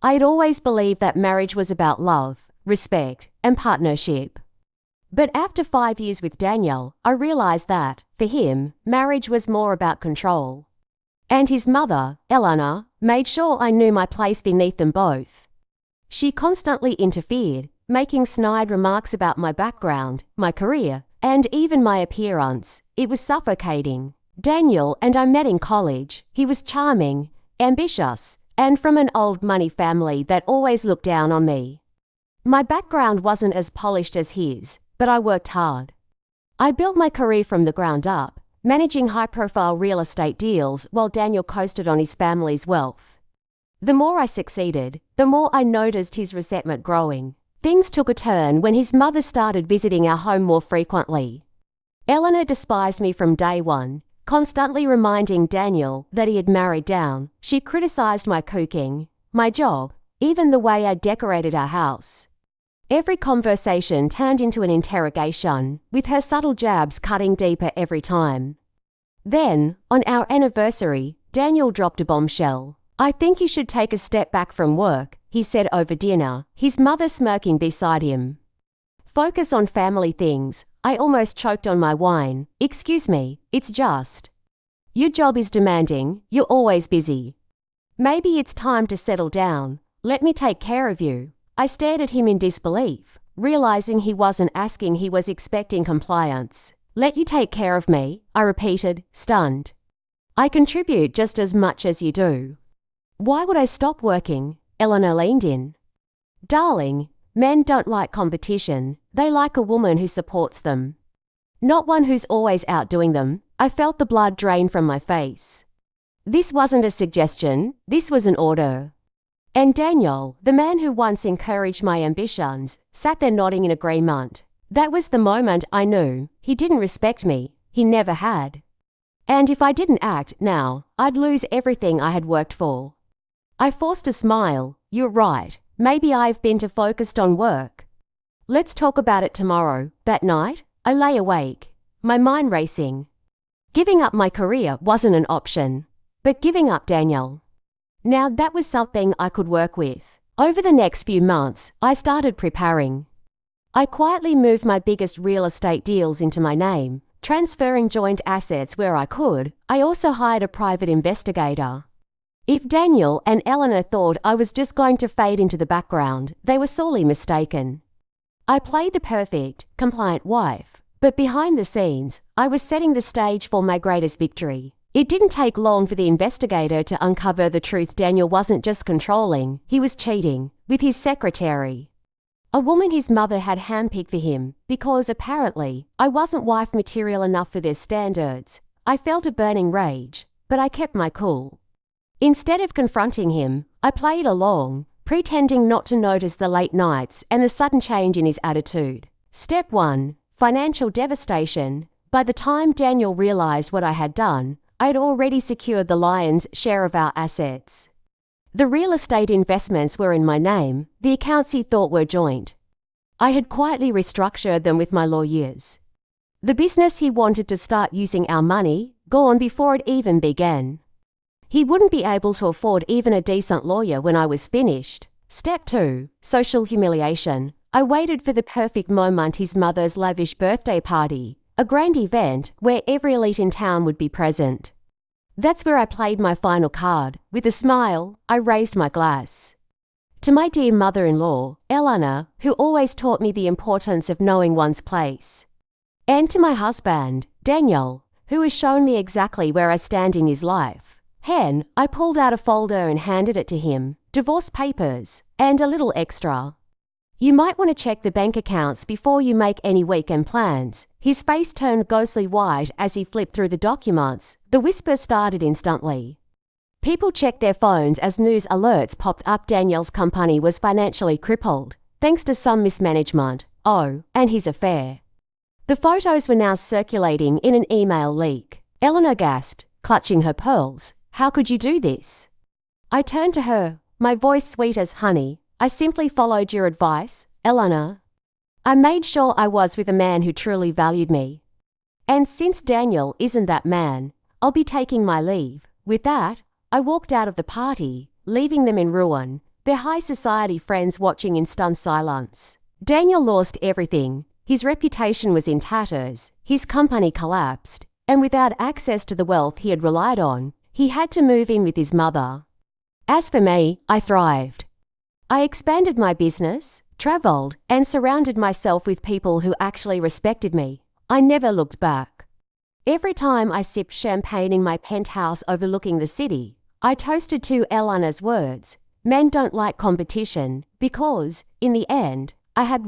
I had always believed that marriage was about love, respect, and partnership. But after 5 years with Daniel, I realized that, for him, marriage was more about control. And his mother, Eleanor, made sure I knew my place beneath them both. She constantly interfered, making snide remarks about my background, my career, and even my appearance. It was suffocating. Daniel and I met in college. He was charming, ambitious, and from an old money family that always looked down on me. My background wasn't as polished as his, but I worked hard. I built my career from the ground up, managing high-profile real estate deals while Daniel coasted on his family's wealth. The more I succeeded, the more I noticed his resentment growing. Things took a turn when his mother started visiting our home more frequently. Eleanor despised me from day one, constantly reminding Daniel that he had married down. She criticized my cooking, my job, even the way I decorated our house. Every conversation turned into an interrogation, with her subtle jabs cutting deeper every time. Then, on our anniversary, Daniel dropped a bombshell. "I think you should take a step back from work," he said over dinner, his mother smirking beside him. "Focus on family things." I almost choked on my wine. "Excuse me, it's just. Your job is demanding, you're always busy. Maybe it's time to settle down. Let me take care of you." I stared at him in disbelief, realizing he wasn't asking, he was expecting compliance. "Let you take care of me," I repeated, stunned. "I contribute just as much as you do." "Why would I stop working?" Eleanor leaned in. "Darling, men don't like competition. They like a woman who supports them. Not one who's always outdoing them." I felt the blood drain from my face. This wasn't a suggestion, this was an order. And Daniel, the man who once encouraged my ambitions, sat there nodding in agreement. That was the moment I knew he didn't respect me. He never had. And if I didn't act now, I'd lose everything I had worked for. I forced a smile. "You're right. Maybe I've been too focused on work. Let's talk about it tomorrow." That night, I lay awake, my mind racing. Giving up my career wasn't an option, but giving up Daniel. Now that was something I could work with. Over the next few months, I started preparing. I quietly moved my biggest real estate deals into my name, transferring joint assets where I could. I also hired a private investigator. If Daniel and Eleanor thought I was just going to fade into the background, they were sorely mistaken. I played the perfect, compliant wife, but behind the scenes, I was setting the stage for my greatest victory. It didn't take long for the investigator to uncover the truth. Daniel wasn't just controlling, he was cheating with his secretary. A woman his mother had handpicked for him, because apparently, I wasn't wife material enough for their standards. I felt a burning rage, but I kept my cool. Instead of confronting him, I played along, pretending not to notice the late nights and the sudden change in his attitude. Step 1. Financial devastation. By the time Daniel realized what I had done, I had already secured the lion's share of our assets. The real estate investments were in my name, the accounts he thought were joint. I had quietly restructured them with my lawyers. The business he wanted to start using our money, gone before it even began. He wouldn't be able to afford even a decent lawyer when I was finished. Step 2. Social humiliation. I waited for the perfect moment, his mother's lavish birthday party, a grand event where every elite in town would be present. That's where I played my final card. With a smile, I raised my glass. To my dear mother-in-law, Eleanor, who always taught me the importance of knowing one's place. And to my husband, Daniel, who has shown me exactly where I stand in his life. I pulled out a folder and handed it to him. Divorce papers, and a little extra. "You might want to check the bank accounts before you make any weekend plans." His face turned ghostly white as he flipped through the documents. The whisper started instantly. People checked their phones as news alerts popped up. Daniel's company was financially crippled, thanks to some mismanagement. Oh, and his affair. The photos were now circulating in an email leak. Eleanor gasped, clutching her pearls. "How could you do this?" I turned to her, my voice sweet as honey. "I simply followed your advice, Eleanor. I made sure I was with a man who truly valued me. And since Daniel isn't that man, I'll be taking my leave." With that, I walked out of the party, leaving them in ruin. their high society friends watching in stunned silence. Daniel lost everything. His reputation was in tatters, his company collapsed, and without access to the wealth he had relied on, he had to move in with his mother. As for me, I thrived. I expanded my business, traveled, and surrounded myself with people who actually respected me. I never looked back. Every time I sipped champagne in my penthouse overlooking the city, I toasted to Eleanor's words, "Men don't like competition," because, in the end, I had .